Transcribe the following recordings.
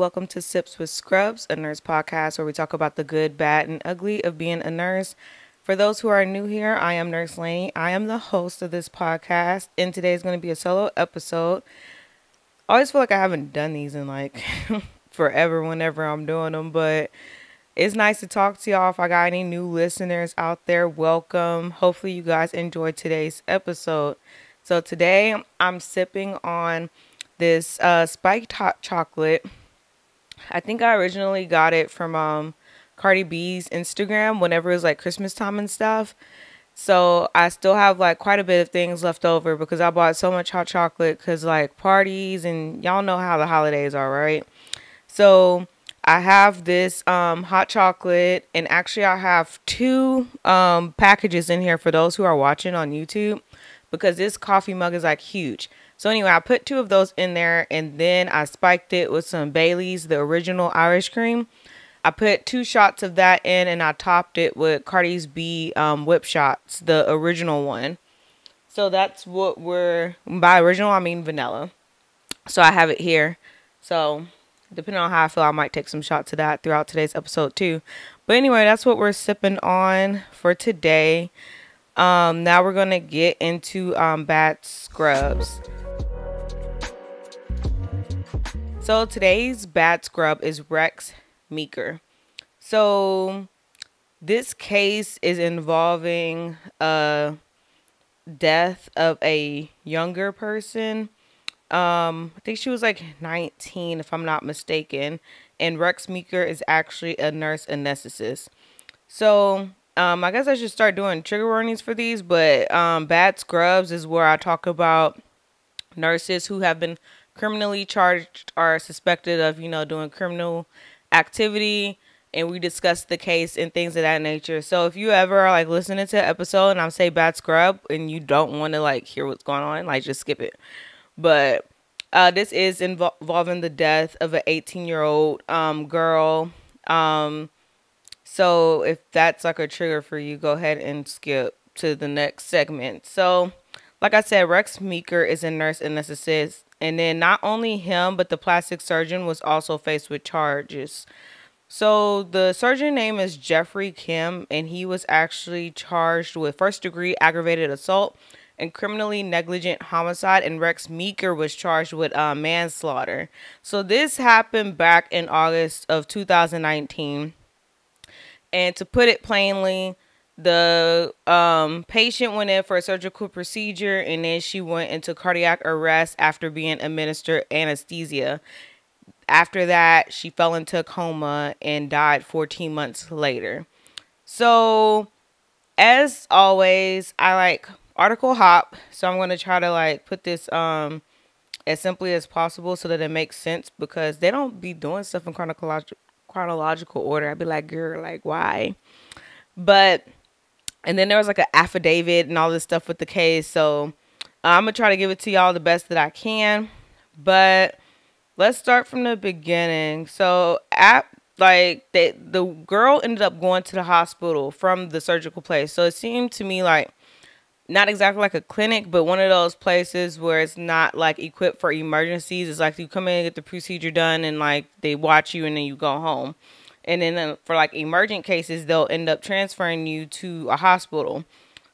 Welcome to Sips with Scrubs, a nurse podcast where we talk about the good, bad, and ugly of being a nurse. For those who are new here, I am Nurse Lainey. I am the host of this podcast, and today is going to be a solo episode. I always feel like I haven't done these in like forever whenever I'm doing them, but it's nice to talk to y'all. If I got any new listeners out there, welcome. Hopefully you guys enjoyed today's episode. So today I'm sipping on this spiked hot chocolate. I think I originally got it from Cardi B's Instagram whenever it was like Christmas time and stuff. So I still have like quite a bit of things left over because I bought so much hot chocolate because like parties and y'all know how the holidays are, right? So I have this hot chocolate, and actually I have two packages in here for those who are watching on YouTube because this coffee mug is like huge. So anyway, I put two of those in there, and then I spiked it with some Bailey's, the original Irish cream. I put 2 shots of that in, and I topped it with Cardi B whip shots, the original one. So that's what by original, I mean vanilla. So I have it here. So depending on how I feel, I might take some shots of that throughout today's episode too. But anyway, that's what we're sipping on for today. Now we're going to get into bad scrubs. So today's bad scrub is Rex Meeker. So this case is involving death of a younger person. I think she was like 19 if I'm not mistaken. And Rex Meeker is actually a nurse anesthetist. So I guess I should start doing trigger warnings for these, but bad scrubs is where I talk about nurses who have been criminally charged or suspected of, doing criminal activity, and we discuss the case and things of that nature. So if you ever are like listening to an episode and I'm say bad scrub and you don't want to like hear what's going on, like just skip it. But this is involving the death of an 18-year-old girl. So if that's like a trigger for you, go ahead and skip to the next segment. So like I said, Rex Meeker is a nurse anesthetist. And then not only him, but the plastic surgeon was also faced with charges. So the surgeon name is Jeffrey Kim, and he was actually charged with first-degree aggravated assault and criminally negligent homicide, and Rex Meeker was charged with manslaughter. So this happened back in August of 2019. And to put it plainly, the patient went in for a surgical procedure, and then she went into cardiac arrest after being administered anesthesia. After that, she fell into a coma and died 14 months later. So, as always, I like article hop. So I'm going to try to like put this as simply as possible so that it makes sense, because they don't be doing stuff in chronological order. I'd be like, girl, like why? But and then there was like an affidavit and all this stuff with the case. So I'm going to try to give it to y'all the best that I can. But let's start from the beginning. So the girl ended up going to the hospital from the surgical place. So it seemed to me like not exactly like a clinic, but one of those places where it's not like equipped for emergencies. It's like you come in and get the procedure done and like they watch you and then you go home. And then for like emergent cases, they'll end up transferring you to a hospital.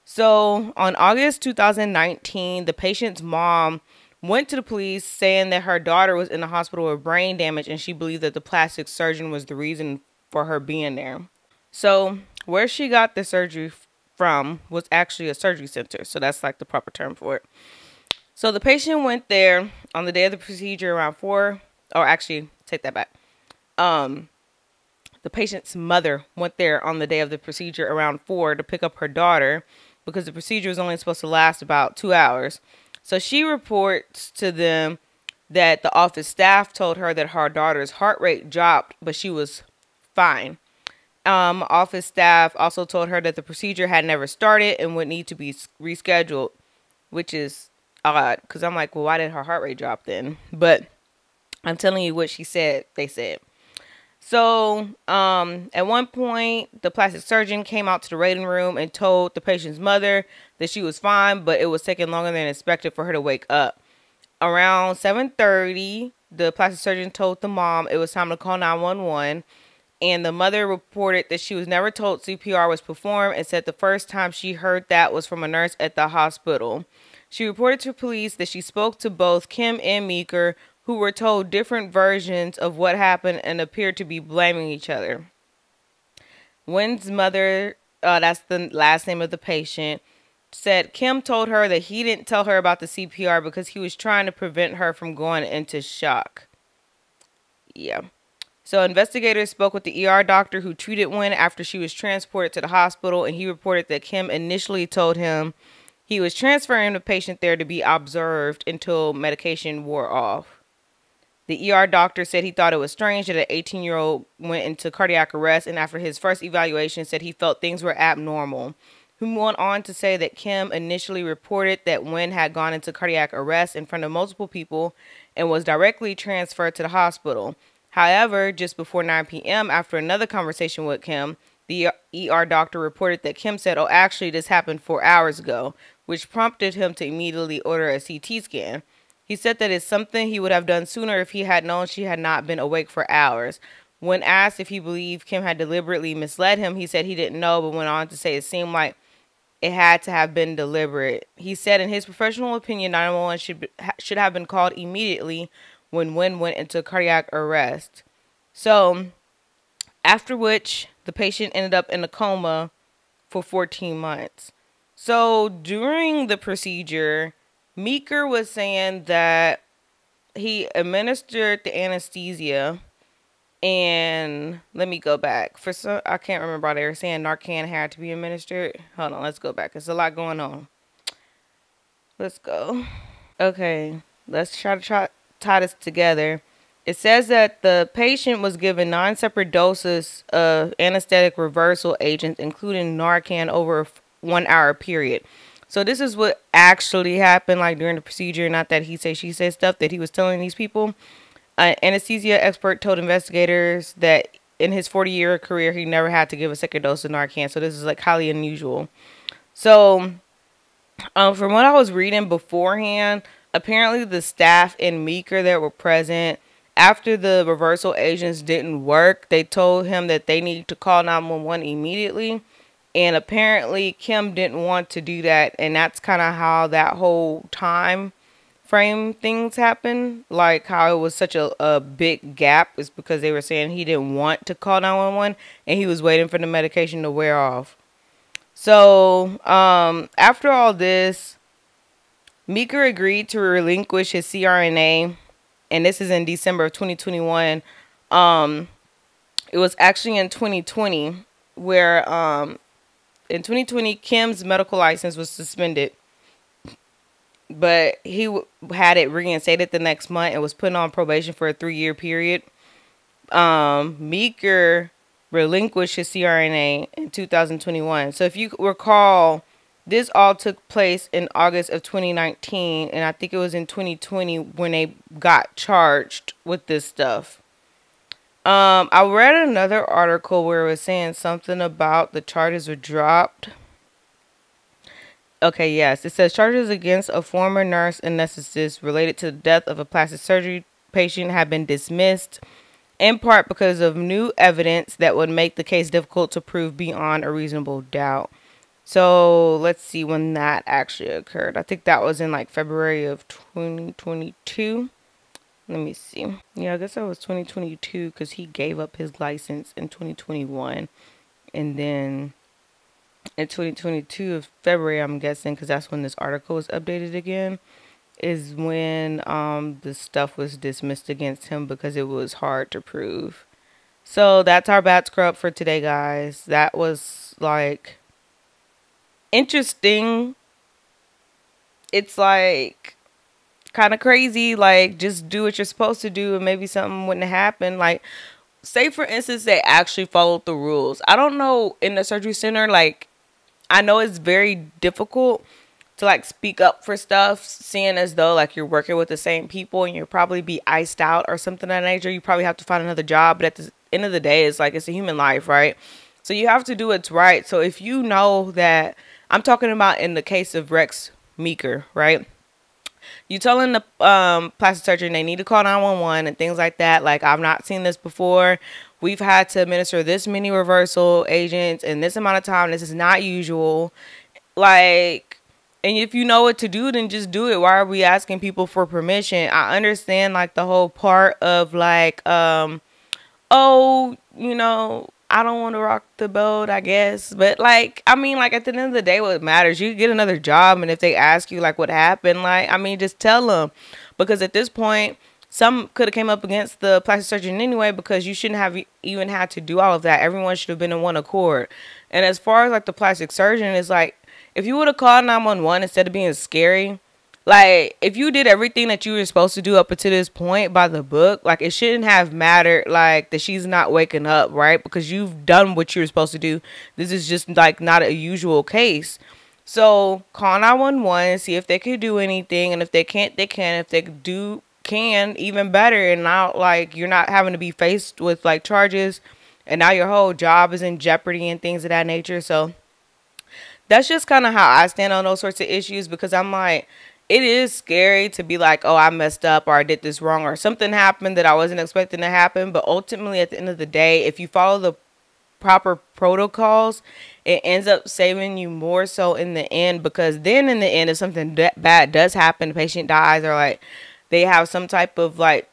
So on August 2019, the patient's mom went to the police saying that her daughter was in the hospital with brain damage, and she believed that the plastic surgeon was the reason for her being there. So where she got the surgery from was actually a surgery center. So that's like the proper term for it. So the patient went there on the day of the procedure around 4, or actually take that back. The patient's mother went there on the day of the procedure around 4 to pick up her daughter because the procedure was only supposed to last about 2 hours. So she reports to them that the office staff told her that her daughter's heart rate dropped, but she was fine. Office staff also told her that the procedure had never started and would need to be rescheduled, which is odd because I'm like, well, why did her heart rate drop then? But I'm telling you what they said. So, at one point, the plastic surgeon came out to the waiting room and told the patient's mother that she was fine, but it was taking longer than expected for her to wake up. Around 7:30, the plastic surgeon told the mom it was time to call 911. And the mother reported that she was never told CPR was performed and said the first time she heard that was from a nurse at the hospital. She reported to police that she spoke to both Kim and Meeker, who were told different versions of what happened and appeared to be blaming each other. Wynn's mother, that's the last name of the patient, said Kim told her that he didn't tell her about the CPR because he was trying to prevent her from going into shock. Yeah. So investigators spoke with the ER doctor who treated Wynn after she was transported to the hospital, and he reported that Kim initially told him he was transferring the patient there to be observed until medication wore off. The ER doctor said he thought it was strange that an 18-year-old went into cardiac arrest, and after his first evaluation said he felt things were abnormal. He went on to say that Kim initially reported that Wynn had gone into cardiac arrest in front of multiple people and was directly transferred to the hospital. However, just before 9 p.m., after another conversation with Kim, the ER doctor reported that Kim said, "Oh, actually, this happened 4 hours ago," which prompted him to immediately order a CT scan. He said that it's something he would have done sooner if he had known she had not been awake for hours. When asked if he believed Kim had deliberately misled him, he said he didn't know, but went on to say it seemed like it had to have been deliberate. He said in his professional opinion, 911 should have been called immediately when Wynn went into cardiac arrest. So, after which, the patient ended up in a coma for 14 months. So, during the procedure, Meeker was saying that he administered the anesthesia, and let me go back. For some, I can't remember how they were saying Narcan had to be administered. Hold on, let's go back. There's a lot going on. Let's go. Okay, let's try to tie this together. It says that the patient was given 9 separate doses of anesthetic reversal agents, including Narcan, over a 1 hour period. So this is what actually happened, like during the procedure, not that he say she said stuff that he was telling these people. An anesthesia expert told investigators that in his 40-year career, he never had to give a second dose of Narcan. So this is like highly unusual. So from what I was reading beforehand, apparently the staff and Meeker that were present, after the reversal agents didn't work, they told him that they need to call 911 immediately. And apparently Kim didn't want to do that. And that's kind of how that whole time frame things happened. Like how it was such a big gap is because they were saying he didn't want to call 911 and he was waiting for the medication to wear off. So after all this, Meeker agreed to relinquish his CRNA, and this is in December of 2021. It was actually in 2020 where in 2020 Kim's medical license was suspended, but he had it reinstated the next month and was put on probation for a 3-year period. Meeker relinquished his CRNA in 2021. So if you recall, this all took place in August of 2019, and I think it was in 2020 when they got charged with this stuff. I read another article where it was saying something about the charges were dropped. Okay, yes. It says charges against a former nurse anesthetist related to the death of a plastic surgery patient have been dismissed, in part because of new evidence that would make the case difficult to prove beyond a reasonable doubt. So let's see when that actually occurred. I think that was in like February of 2022. Let me see. Yeah, I guess that was 2022 because he gave up his license in 2021. And then in 2022 of February, I'm guessing, because that's when this article was updated again, is when the stuff was dismissed against him because it was hard to prove. So that's our bat scrub for today, guys. That was like interesting. It's like kind of crazy. Like, just do what you're supposed to do and maybe something wouldn't happen. Like, say for instance they actually followed the rules. I don't know, in the surgery center, like, I know it's very difficult to like speak up for stuff, seeing as though like you're working with the same people and you'll probably be iced out or something of that nature. You probably have to find another job, but at the end of the day, it's like, it's a human life, right? So you have to do what's right. So if you know that, I'm talking about in the case of Rex Meeker, right? You telling the plastic surgeon they need to call 911 and things like that. Like, I've not seen this before. We've had to administer this many reversal agents in this amount of time. This is not usual. Like, and if you know what to do, then just do it. Why are we asking people for permission? I understand, like, the whole part of, like, oh, you know, I don't want to rock the boat, I guess. But, like, I mean, like, at the end of the day, what matters, you get another job, and if they ask you, like, what happened, like, I mean, just tell them. Because at this point, some could have came up against the plastic surgeon anyway, because you shouldn't have even had to do all of that. Everyone should have been in one accord. And as far as, like, the plastic surgeon, it's like, if you would have called 911 instead of being scary, like, if you did everything that you were supposed to do up until this point by the book, like, it shouldn't have mattered, like, that she's not waking up, right? Because you've done what you were supposed to do. This is just, like, not a usual case. So, call 911, see if they could do anything, and if they can't, they can. If they can, even better, and now, like, you're not having to be faced with, like, charges, and now your whole job is in jeopardy and things of that nature. So, that's just kind of how I stand on those sorts of issues, because I'm like, it is scary to be like, oh, I messed up, or I did this wrong, or something happened that I wasn't expecting to happen. But ultimately, at the end of the day, if you follow the proper protocols, it ends up saving you more so in the end, because then in the end, if something bad does happen, the patient dies, or like they have some type of like,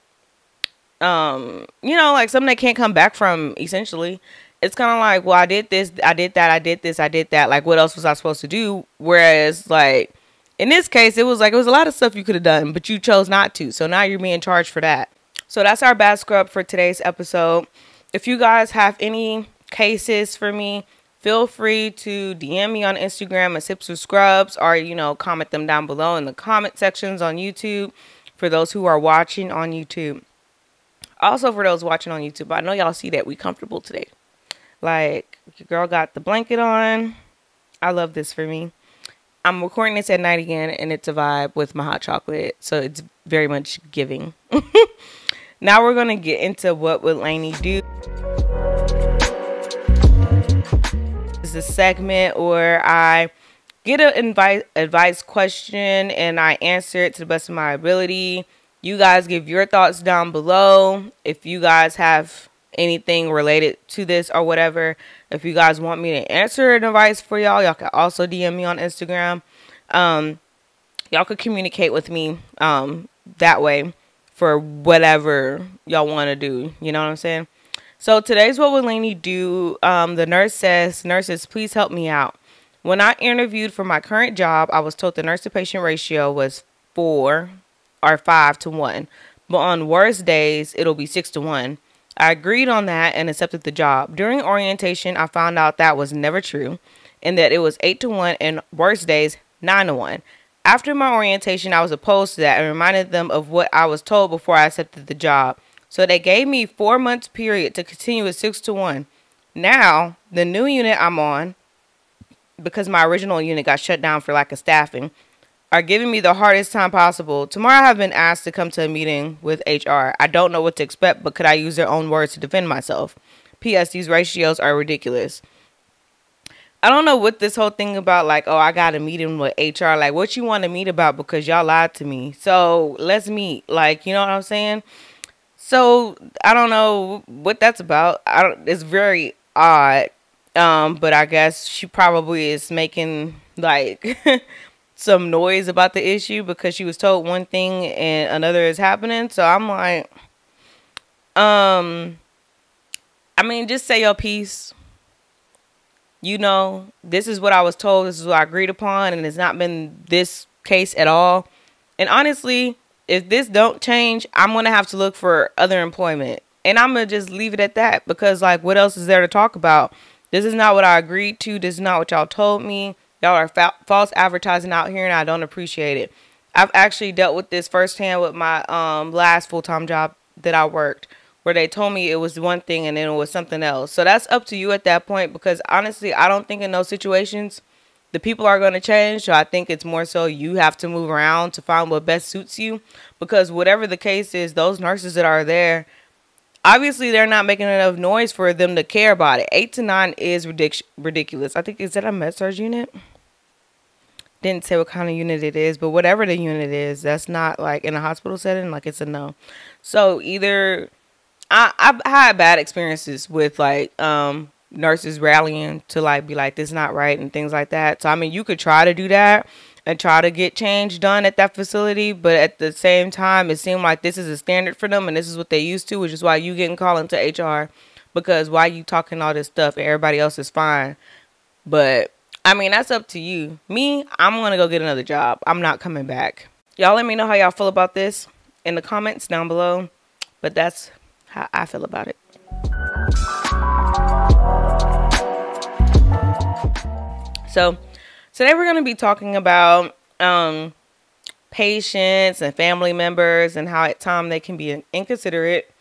you know, like something they can't come back from, essentially. It's kind of like, well, I did this, I did that, I did this, I did that. Like, what else was I supposed to do? Whereas, like, in this case, it was a lot of stuff you could have done, but you chose not to. So now you're being charged for that. So that's our bad scrub for today's episode. If you guys have any cases for me, feel free to DM me on Instagram at Sips with Scrubs, or, you know, comment them down below in the comment sections on YouTube for those who are watching on YouTube. Also, for those watching on YouTube, I know y'all see that we comfortable today. Like, your girl got the blanket on. I love this for me. I'm recording this at night again, and it's a vibe with my hot chocolate, so it's very much giving. Now we're going to get into what would Lainey do. This is a segment where I get an advice question, and I answer it to the best of my ability. You guys give your thoughts down below. If you guys have anything related to this or whatever, if you guys want me to answer an advice for y'all can also DM me on Instagram. Y'all could communicate with me that way for whatever y'all want to do, you know what I'm saying? So today's what would Lainey do. The nurse says, nurses, please help me out. When I interviewed for my current job, I was told the nurse to patient ratio was 4 or 5 to 1, but on worst days it'll be 6 to 1. I agreed on that and accepted the job. During orientation, I found out that was never true, and that it was 8 to 1 and worst days 9 to 1. After my orientation, I was opposed to that and reminded them of what I was told before I accepted the job. So they gave me 4 months period to continue at 6 to 1. Now, the new unit I'm on, because my original unit got shut down for lack of staffing, are giving me the hardest time possible. Tomorrow I have been asked to come to a meeting with HR. I don't know what to expect, but could I use their own words to defend myself? P.S. These ratios are ridiculous. I don't know what this whole thing about, like, oh, I got a meeting with HR. Like, what you want to meet about, because y'all lied to me. So let's meet. Like, you know what I'm saying? So I don't know what that's about. It's very odd. But I guess she probably is making, like, some noise about the issue because she was told one thing and another is happening. So I'm like, I mean, just say your piece. You know, this is what I was told. This is what I agreed upon. And it's not been this case at all. And honestly, if this don't change, I'm going to have to look for other employment. And I'm going to just leave it at that. Because, like, what else is there to talk about? This is not what I agreed to. This is not what y'all told me. Y'all are false advertising out here, and I don't appreciate it. I've actually dealt with this firsthand with my last full-time job that I worked, where they told me it was one thing and then it was something else. So that's up to you at that point, because honestly, I don't think in those situations the people are going to change. So I think it's more so you have to move around to find what best suits you, because whatever the case is, those nurses that are there, obviously they're not making enough noise for them to care about it. 8 to 9 is ridiculous. I think, is that a med surg unit? didn't say what kind of unit it is, but whatever the unit is, that's not like in a hospital setting, like it's a no. So either I've had bad experiences with like nurses rallying to like be like this is not right and things like that. So I mean, you could try to do that and try to get change done at that facility, but at the same time, it seemed like this is a standard for them and this is what they used to, which is why you getting called into HR, because why you talking all this stuff and everybody else is fine. But I mean, that's up to you. Me, I'm gonna go get another job. I'm not coming back. Y'all let me know how y'all feel about this in the comments down below, but that's how I feel about it. So today we're going to be talking about patients and family members and how at times they can be inconsiderate,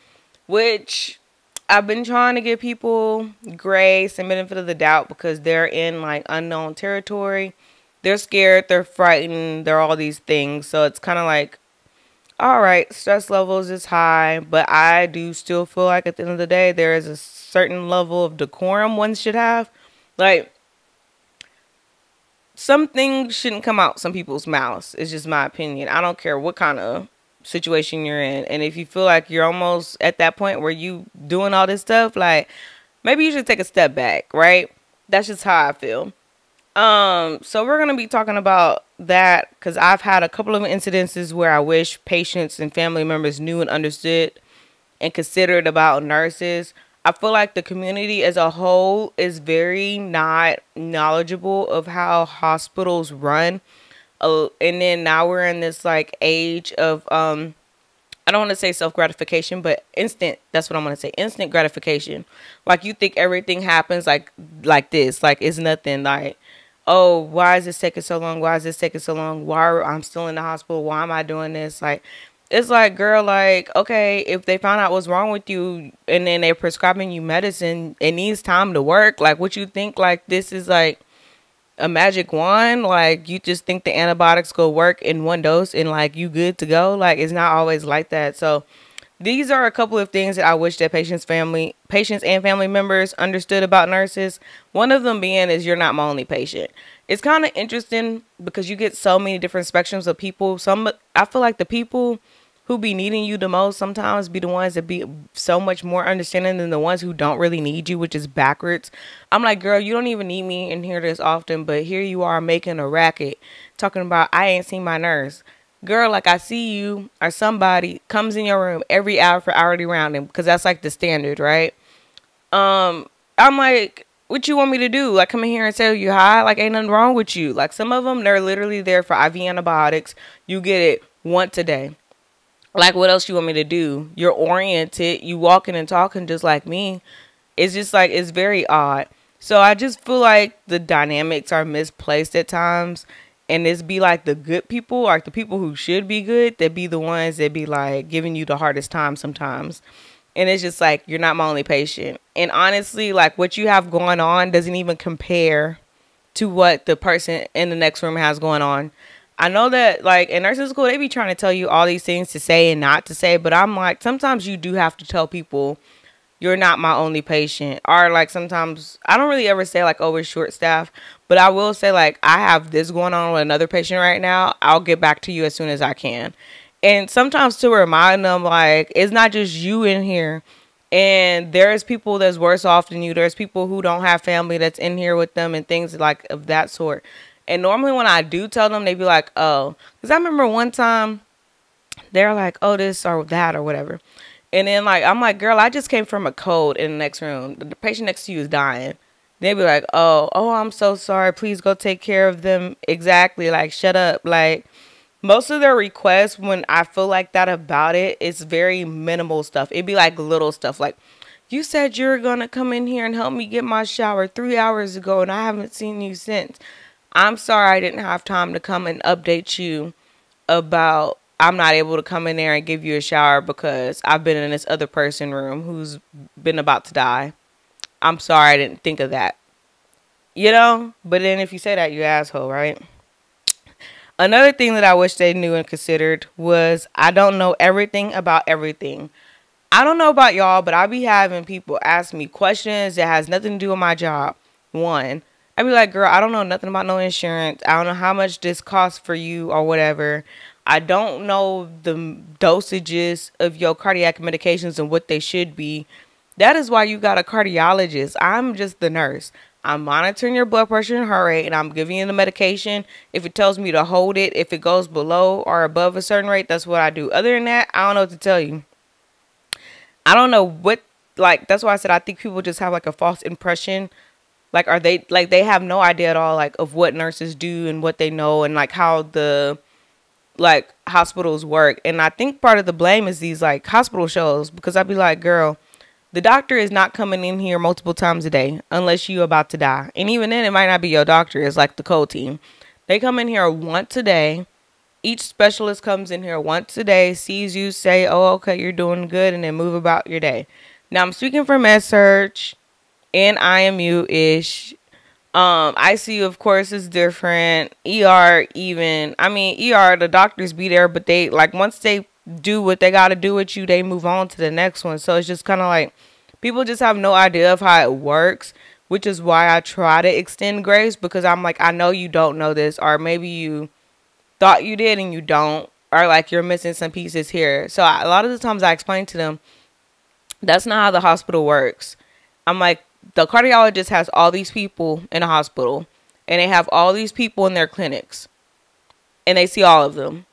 which I've been trying to give people grace and benefit of the doubt because they're in like unknown territory. They're scared, they're frightened, they're all these things. So it's kind of like, all right, stress levels is high, but I do still feel like at the end of the day, there is a certain level of decorum one should have. Like, some things shouldn't come out some people's mouths. It's just my opinion. I don't care what kind of situation you're in. And if you feel like you're almost at that point where you doing all this stuff, like, maybe you should take a step back, right? That's just how I feel. So we're going to be talking about that because I've had a couple of incidences where I wish patients and family members knew and understood and considered about nurses. I feel like the community as a whole is very not knowledgeable of how hospitals run. And then now we're in this like age of, I don't want to say self-gratification, but that's what I'm going to say. Instant gratification. Like you think everything happens like this, like it's nothing. Like, oh, why is this taking so long? Why is this taking so long? I'm still in the hospital? Why am I doing this? Like, it's like, girl, like, okay, if they found out what's wrong with you and then they're prescribing you medicine, it needs time to work. Like, what you think, like, this is like a magic wand? Like, you just think the antibiotics go work in one dose and like you good to go? Like, it's not always like that. So these are a couple of things that I wish that patients and family members understood about nurses. One of them being is you're not my only patient. It's kind of interesting because you get so many different spectrums of people. I feel like the people who be needing you the most sometimes be the ones that be so much more understanding than the ones who don't really need you, which is backwards. I'm like, girl, you don't even need me in here this often, but here you are making a racket talking about I ain't seen my nurse. Girl, like I see you or somebody comes in your room every hour for hourly rounding because that's like the standard, right? I'm like, what you want me to do? Like come in here and tell you hi? Like ain't nothing wrong with you. Like some of them, they're literally there for IV antibiotics. You get it once a day. Like what else you want me to do? You're oriented. You walking and talking just like me. It's just like, it's very odd. So I just feel like the dynamics are misplaced at times. And it's be like the good people, like the people who should be good, that be the ones that be like giving you the hardest time sometimes. And it's just like, you're not my only patient. And honestly, like what you have going on doesn't even compare to what the person in the next room has going on. I know that like in nursing school, they be trying to tell you all these things to say and not to say. But I'm like, sometimes you do have to tell people you're not my only patient. Or like sometimes I don't really ever say like, oh, we're short staff. But I will say like, I have this going on with another patient right now. I'll get back to you as soon as I can. And sometimes to remind them like, it's not just you in here. And there's people that's worse off than you. There's people who don't have family that's in here with them and things like of that sort. And normally when I do tell them, they be like, oh. Because I remember one time, they're like, oh, this or that or whatever. And then, like, I'm like, girl, I just came from a cold in the next room. The patient next to you is dying. They be like, oh, I'm so sorry. Please go take care of them. Exactly. Like, shut up. Like, most of their requests, when I feel like that about it, it's very minimal stuff. It'd be like little stuff. Like, you said you were going to come in here and help me get my shower 3 hours ago, and I haven't seen you since. I'm sorry I didn't have time to come and update you about I'm not able to come in there and give you a shower because I've been in this other person room who's been about to die. I'm sorry I didn't think of that. You know? But then if you say that, you asshole, right? Another thing that I wish they knew and considered was I don't know everything about everything. I don't know about y'all, but I be having people ask me questions that has nothing to do with my job. One. I'd be like, girl, I don't know nothing about no insurance. I don't know how much this costs for you or whatever. I don't know the dosages of your cardiac medications and what they should be. That is why you got a cardiologist. I'm just the nurse. I'm monitoring your blood pressure and heart rate, and I'm giving you the medication. If it tells me to hold it, if it goes below or above a certain rate, that's what I do. Other than that, I don't know what to tell you. I don't know what, like, that's why I said I think people just have like a false impression. Like, are they, like, they have no idea at all, like, of what nurses do and what they know and, like, how the, like, hospitals work. And I think part of the blame is these, like, hospital shows, because I'd be like, girl, the doctor is not coming in here multiple times a day unless you about to die. And even then, it might not be your doctor. It's like the cold team. They come in here once a day. Each specialist comes in here once a day, sees you, say, oh, okay, you're doing good, and then move about your day. Now, I'm speaking for med-surg and IMU-ish. ICU, of course, is different. ER, even. I mean, ER, the doctors be there, but they, like, once they do what they got to do with you, they move on to the next one. So it's just kind of like people just have no idea of how it works, which is why I try to extend grace, because I'm like, I know you don't know this, or maybe you thought you did and you don't, or like you're missing some pieces here. So a lot of the times I explain to them, that's not how the hospital works. I'm like, the cardiologist has all these people in a hospital, and they have all these people in their clinics, and they see all of them.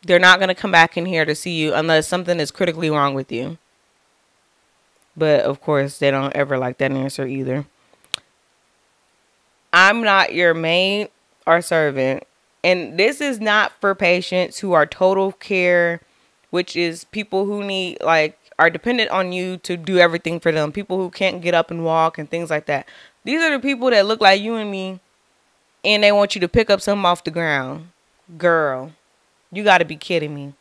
They're not going to come back in here to see you unless something is critically wrong with you. But, of course, they don't ever like that answer either. I'm not your maid or servant. And this is not for patients who are total care, which is people who need, like, are dependent on you to do everything for them. People who can't get up and walk and things like that. These are the people that look like you and me, and they want you to pick up something off the ground. Girl. You got to be kidding me.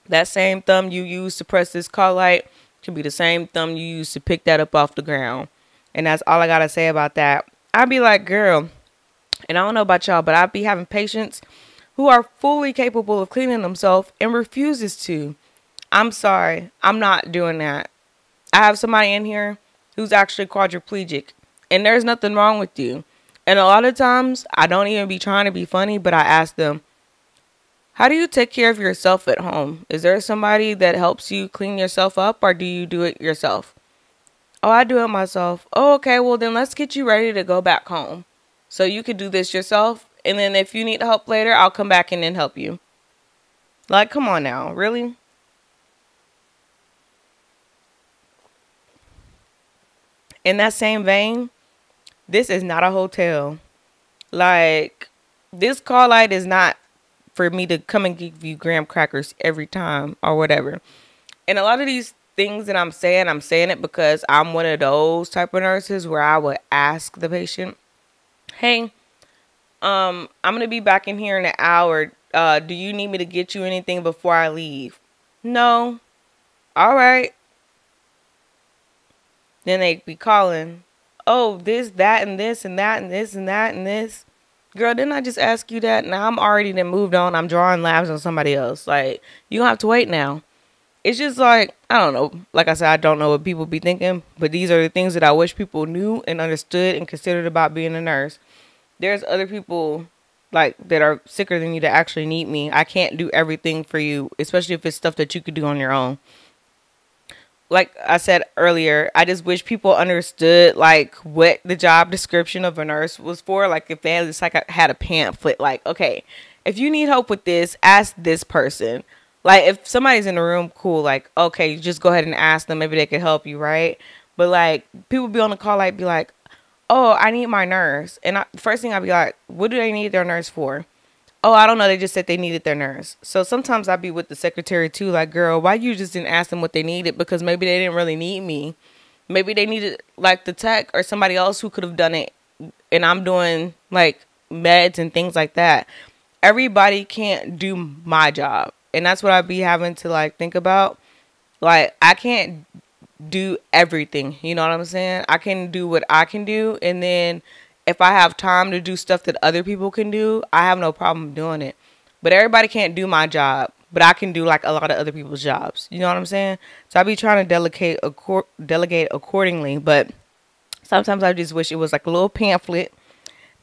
That same thumb you use to press this call light can be the same thumb you use to pick that up off the ground. And that's all I got to say about that. I'd be like, girl, and I don't know about y'all, but I'd be having patients who are fully capable of cleaning themselves and refuses to. I'm sorry. I'm not doing that. I have somebody in here who's actually quadriplegic, and there's nothing wrong with you. And a lot of times, I don't even be trying to be funny, but I ask them, how do you take care of yourself at home? Is there somebody that helps you clean yourself up, or do you do it yourself? Oh, I do it myself. Oh, okay, well then let's get you ready to go back home. So you could do this yourself, and then if you need help later, I'll come back and then help you. Like, come on now, really? In that same vein, this is not a hotel. Like, this call light is not for me to come and give you graham crackers every time or whatever. And a lot of these things that I'm saying it because I'm one of those type of nurses where I would ask the patient, hey, I'm going to be back in here in an hour. Do you need me to get you anything before I leave? No. All right. Then they be calling, oh, this, that, and this, and that, and this, and that, and this. Girl, didn't I just ask you that? Now I'm already then moved on. I'm drawing labs on somebody else. Like, you don't have to wait now. It's just like, I don't know. Like I said, I don't know what people be thinking, but these are the things that I wish people knew and understood and considered about being a nurse. There's other people, like, that are sicker than you that actually need me. I can't do everything for you, especially if it's stuff that you could do on your own. Like I said earlier, I just wish people understood, like, what the job description of a nurse was for. Like, if they just, like, had a pamphlet, like, okay, if you need help with this, ask this person. Like, if somebody's in the room, cool, like, okay, you just go ahead and ask them. Maybe they could help you, right? But, like, people be on the call, like, be like, oh, I need my nurse. And the first thing I'd be like, what do they need their nurse for? Oh, I don't know. They just said they needed their nurse. So sometimes I'd be with the secretary too. Like, girl, why you just didn't ask them what they needed? Because maybe they didn't really need me. Maybe they needed, like, the tech or somebody else who could have done it. And I'm doing, like, meds and things like that. Everybody can't do my job. And that's what I'd be having to, like, think about. Like, I can't do everything. You know what I'm saying? I can do what I can do. And then if I have time to do stuff that other people can do, I have no problem doing it. But everybody can't do my job. but I can do like a lot of other people's jobs. You know what I'm saying? So I be trying to delegate accordingly, but sometimes I just wish it was like a little pamphlet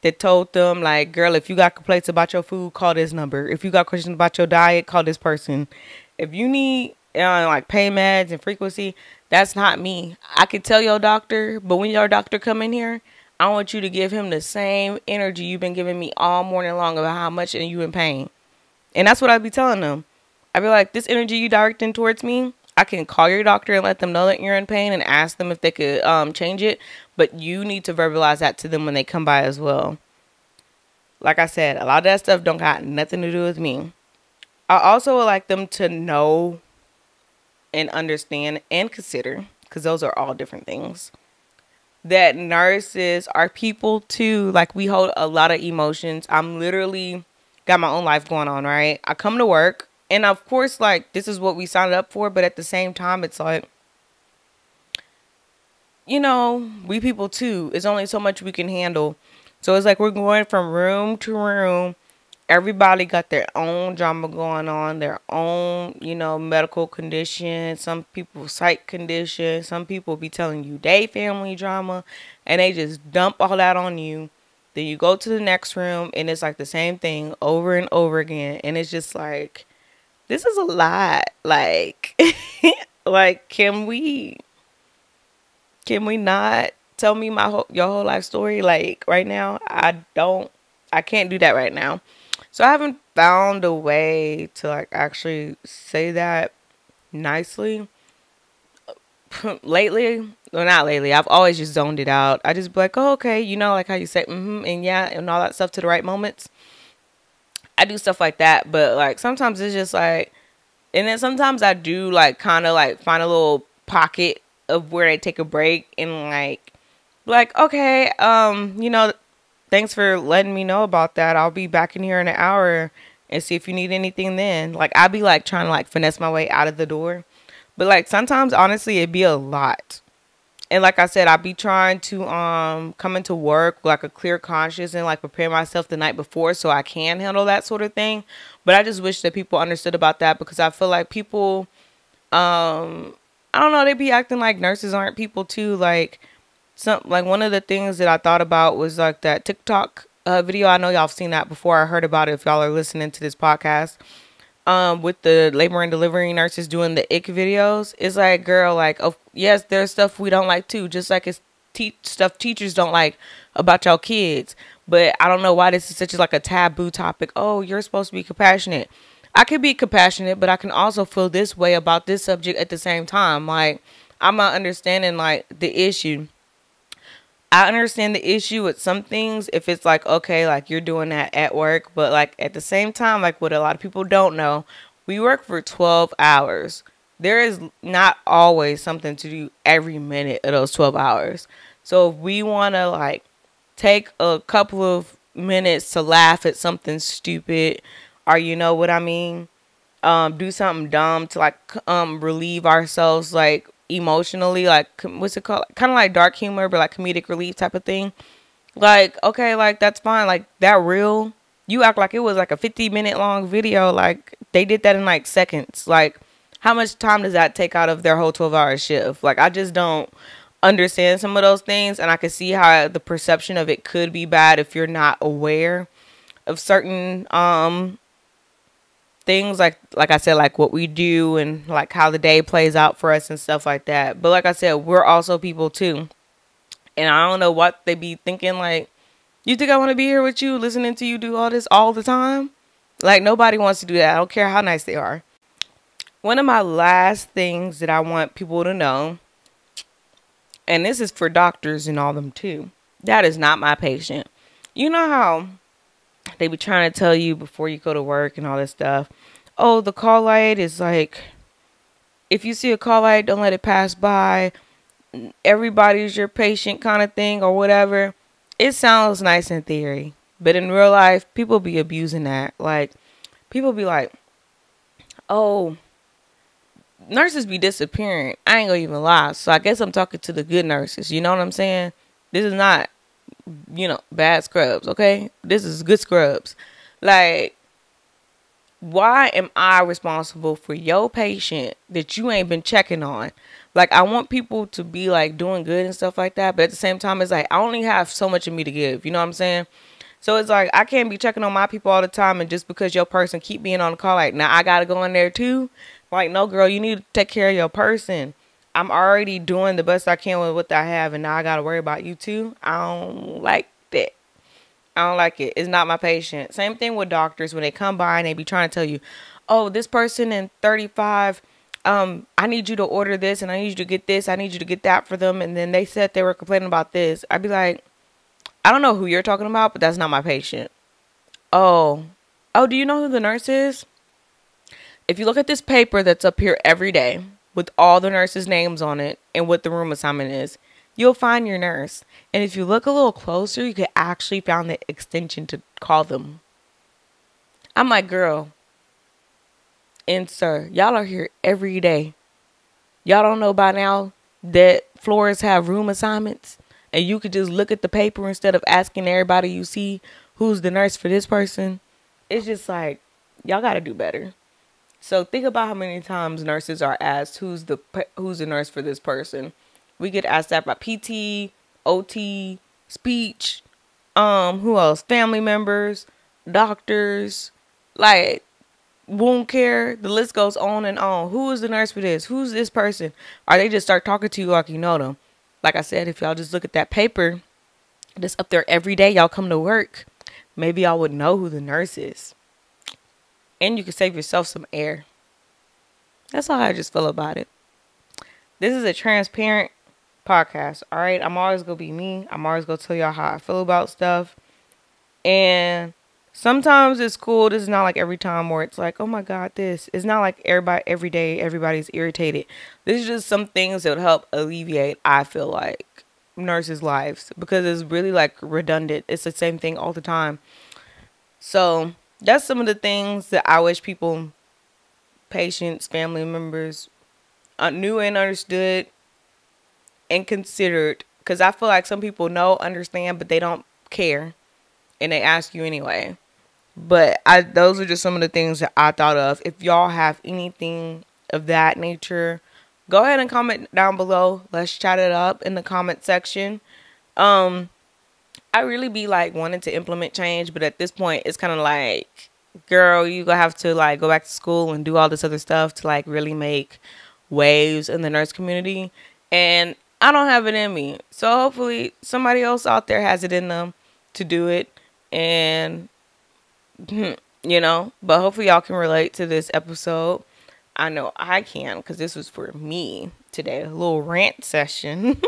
that told them like, girl, if you got complaints about your food, call this number. If you got questions about your diet, call this person. If you need like pain meds and frequency, that's not me. I could tell your doctor, but when your doctor come in here, I want you to give him the same energy you've been giving me all morning long about how much you in pain. And that's what I be telling them. I be like, this energy you directing towards me, I can call your doctor and let them know that you're in pain and ask them if they could change it. But you need to verbalize that to them when they come by as well. Like I said, a lot of that stuff don't got nothing to do with me. I also would like them to know and understand and consider, because those are all different things, that nurses are people too. Like, we hold a lot of emotions. I'm literally got my own life going on, right? I come to work, and of course, like, this is what we signed up for, but at the same time, it's like, you know, we people too. It's only so much we can handle. So it's like we're going from room to room. Everybody got their own drama going on, their own, you know, medical condition. Some people psych condition. Some people be telling you they family drama, and they just dump all that on you. Then you go to the next room, and it's like the same thing over and over again. And it's just like, this is a lot. Like, like, can we not tell me your whole life story? Like, right now, I can't do that right now. So I haven't found a way to like actually say that nicely lately. Well, not lately. I've always just zoned it out. I just be like, oh, okay, you know, like how you say and yeah and all that stuff to the right moments. I do stuff like that, but like sometimes it's just like, and then sometimes I do like kind of like find a little pocket of where I take a break and like okay, you know, thanks for letting me know about that. I'll be back in here in an hour and see if you need anything then. Like, I'll be like trying to like finesse my way out of the door. But like sometimes honestly it'd be a lot. And like I said, I'll be trying to come into work with like a clear conscience and like prepare myself the night before so I can handle that sort of thing. But I just wish that people understood about that, because I feel like people I don't know, they be acting like nurses aren't people too. Like one of the things that I thought about was like that TikTok video. I know y'all have seen that before. I heard about it if y'all are listening to this podcast. With the labor and delivery nurses doing the ick videos. It's like, girl, like, oh, yes, there's stuff we don't like too. Just like it's stuff teachers don't like about y'all kids. But I don't know why this is such like a taboo topic. Oh, you're supposed to be compassionate. I could be compassionate, but I can also feel this way about this subject at the same time. Like, I'm not understanding like the issue. I understand the issue with some things if it's like, okay, like you're doing that at work. But like at the same time, like what a lot of people don't know, we work for 12 hours. There is not always something to do every minute of those 12 hours. So if we want to like take a couple of minutes to laugh at something stupid, or you know what I mean, do something dumb to like relieve ourselves like emotionally, like what's it called, kind of like dark humor but like comedic relief type of thing, like okay, like that's fine. Like that real, you act like it was like a 50-minute long video, like they did that in like seconds. Like how much time does that take out of their whole 12-hour shift? Like I just don't understand some of those things, and I can see how the perception of it could be bad if you're not aware of certain things, like I said, like what we do and like how the day plays out for us and stuff like that. But like I said, we're also people too, and I don't know what they be thinking. Like, you think I want to be here with you listening to you do all this all the time? Like, nobody wants to do that. I don't care how nice they are. One of my last things that I want people to know, and this is for doctors and all them too, that is not my patient. You know how they be trying to tell you before you go to work and all this stuff, oh, the call light is like, if you see a call light, don't let it pass by. Everybody's your patient kind of thing or whatever. It sounds nice in theory, but in real life, people be abusing that. Like, people be like, oh, nurses be disappearing. I ain't gonna even lie. So I guess I'm talking to the good nurses. You know what I'm saying? This is not, you know, bad scrubs, okay? This is good scrubs. Like, why am I responsible for your patient that you ain't been checking on? Like, I want people to be like doing good and stuff like that, but at the same time, it's like I only have so much of me to give. You know what I'm saying? So it's like I can't be checking on my people all the time, and just because your person keep being on the call, like now I gotta go in there too. Like, no, girl, you need to take care of your person. I'm already doing the best I can with what I have, and now I gotta worry about you too. I don't like that. I don't like it. It's not my patient. Same thing with doctors when they come by and they be trying to tell you, oh, this person in 35, I need you to order this and I need you to get this. I need you to get that for them. And then they said they were complaining about this. I'd be like, I don't know who you're talking about, but that's not my patient. Oh, do you know who the nurse is? If you look at this paper that's up here every day with all the nurses' names on it and what the room assignment is, you'll find your nurse. And if you look a little closer, you could actually find the extension to call them. I'm like, girl and sir, y'all are here every day. Y'all don't know by now that floors have room assignments, and you could just look at the paper instead of asking everybody you see who's the nurse for this person. It's just like, y'all got to do better. So think about how many times nurses are asked who's the nurse for this person. We get asked that by PT, OT, speech, who else? Family members, doctors, like wound care. The list goes on and on. Who is the nurse for this? Who's this person? Or they just start talking to you like you know them. Like I said, if y'all just look at that paper that's up there every day, y'all come to work, maybe y'all would know who the nurse is. And you can save yourself some air. That's how I just feel about it. This is a transparent podcast, all right? I'm always going to be me. I'm always going to tell y'all how I feel about stuff. And sometimes it's cool. This is not like every time where it's like, oh my God, this. It's not like every day everybody's irritated. This is just some things that would help alleviate, I feel like, nurses' lives. Because it's really like redundant. It's the same thing all the time. So that's some of the things that I wish people, patients, family members, knew and understood and considered. Because I feel like some people know, understand, but they don't care. And they ask you anyway. But those are just some of the things that I thought of. If y'all have anything of that nature, go ahead and comment down below. Let's chat it up in the comment section. I really be like wanting to implement change, but at this point it's kind of like, girl, you gonna have to like go back to school and do all this other stuff to like really make waves in the nurse community, and I don't have it in me. So hopefully somebody else out there has it in them to do it, and you know, but hopefully y'all can relate to this episode. I know I can, because this was for me today, a little rant session.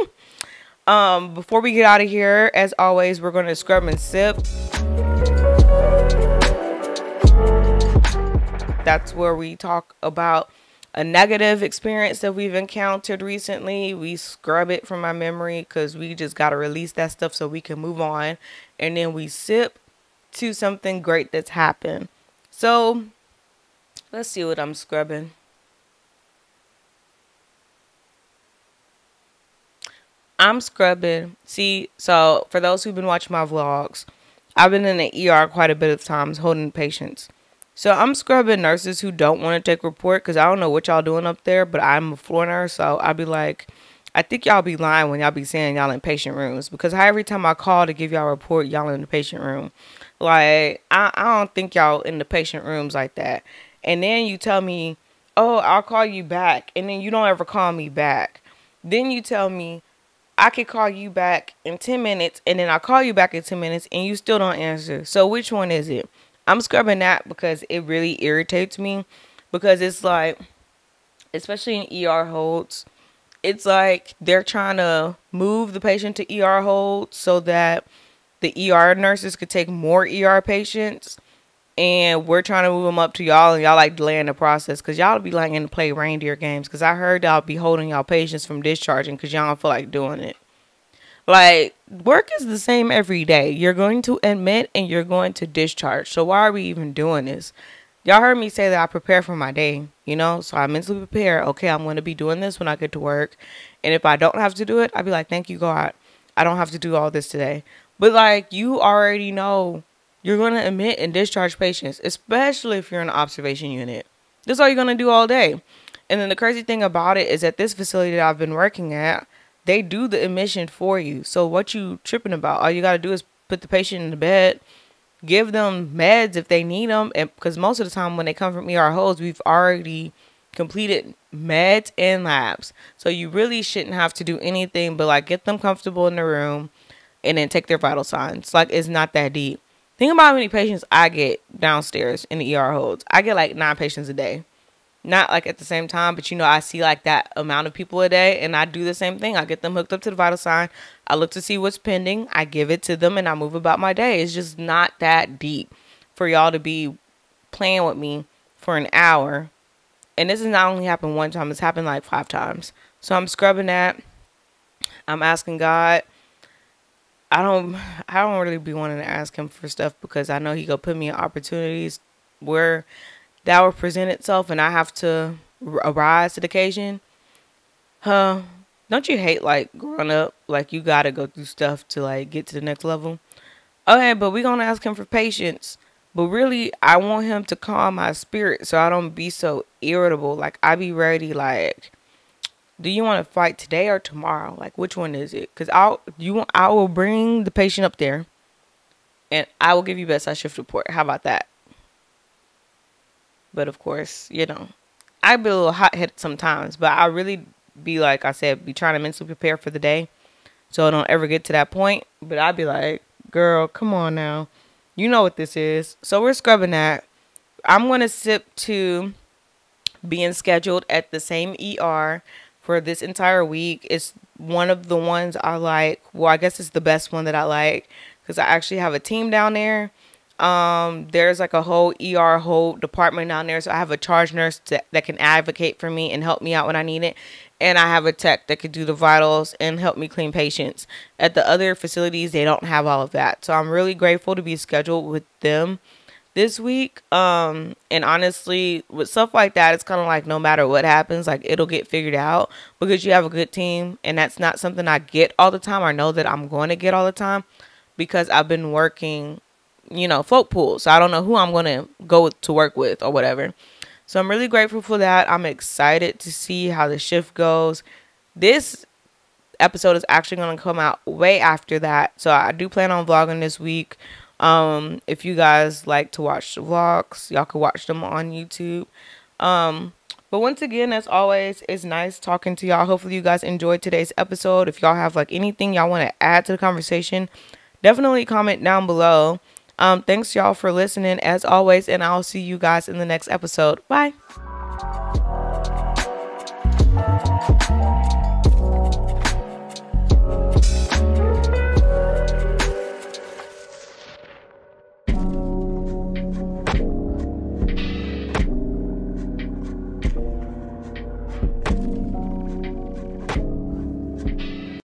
Before we get out of here, as always, we're going to scrub and sip. That's where we talk about a negative experience that we've encountered recently. We scrub it from our memory because we just got to release that stuff so we can move on. And then we sip to something great that's happened. So let's see what I'm scrubbing. I'm scrubbing. See, so for those who've been watching my vlogs, I've been in the ER quite a bit of times holding patients. So I'm scrubbing nurses who don't want to take report, because I don't know what y'all doing up there, but I'm a floor nurse. So I'll be like, I think y'all be lying when y'all be saying y'all in patient rooms, because how every time I call to give y'all a report, y'all in the patient room. Like, I don't think y'all in the patient rooms like that. And then you tell me, oh, I'll call you back. And then you don't ever call me back. Then you tell me, I could call you back in 10 minutes, and then I'll call you back in 10 minutes, and you still don't answer. So which one is it? I'm scrubbing that because it really irritates me. Because it's like, especially in ER holds, it's like they're trying to move the patient to ER hold so that the ER nurses could take more ER patients. And we're trying to move them up to y'all, and y'all like delaying the process because y'all be like in to play reindeer games. Because I heard y'all be holding y'all patients from discharging because y'all don't feel like doing it. Like, work is the same every day. You're going to admit and you're going to discharge. So why are we even doing this? Y'all heard me say that I prepare for my day, you know? So I mentally prepare. Okay, I'm going to be doing this when I get to work. And if I don't have to do it, I'd be like, thank you, God. I don't have to do all this today. But like, you already know You're going to admit and discharge patients, especially if you're in an observation unit. That's all you're going to do all day. And then the crazy thing about it is at this facility that I've been working at, they do the admission for you. So what you tripping about? All you got to do is put the patient in the bed, give them meds if they need them. And because most of the time when they come from ER holds, we've already completed meds and labs. So you really shouldn't have to do anything but like get them comfortable in the room and then take their vital signs. Like, it's not that deep. Think about how many patients I get downstairs in the ER holds. I get like 9 patients a day. Not like at the same time, but I see like that amount of people a day, and I do the same thing. I get them hooked up to the vital sign. I look to see what's pending. I give it to them, and I move about my day. It's just not that deep for y'all to be playing with me for an hour. And this has not only happened one time, it's happened like 5 times. So I'm scrubbing that. I'm asking God. I don't really be wanting to ask him for stuff because I know he gonna put me in opportunities where that will present itself and I have to arise to the occasion. Don't you hate like growing up? Like you gotta go through stuff to like get to the next level. Okay, but we're gonna ask him for patience. But really, I want him to calm my spirit so I don't be so irritable. Like I be ready. Like, do you want to fight today or tomorrow? Like, which one is it? Cause I will bring the patient up there, and I will give you bedside shift report. How about that? But of course, I be a little hot-headed sometimes. But I really be like I said, be trying to mentally prepare for the day, so I don't ever get to that point. But I'd be like, girl, come on now. You know what this is. So we're scrubbing that. I'm going to sip to being scheduled at the same ER for this entire week. It's one of the ones I like. Well, I guess it's the best one that I like because I actually have a team down there. There's like a whole ER whole department down there. So I have a charge nurse that can advocate for me and help me out when I need it. And I have a tech that could do the vitals and help me clean patients. At the other facilities, they don't have all of that. So I'm really grateful to be scheduled with them this week. And honestly, with stuff like that, it's kind of like no matter what happens, like it'll get figured out because you have a good team. And that's not something I get all the time. I know that I'm going to get all the time because I've been working, float pool. So I don't know who I'm going to go to work with or whatever. So I'm really grateful for that. I'm excited to see how the shift goes. This episode is actually going to come out way after that. So I do plan on vlogging this week. If you guys like to watch the vlogs, y'all can watch them on YouTube. But once again, as always, it's nice talking to y'all. Hopefully you guys enjoyed today's episode. If y'all have like anything y'all want to add to the conversation, definitely comment down below. Thanks y'all for listening as always, and I'll see you guys in the next episode. Bye.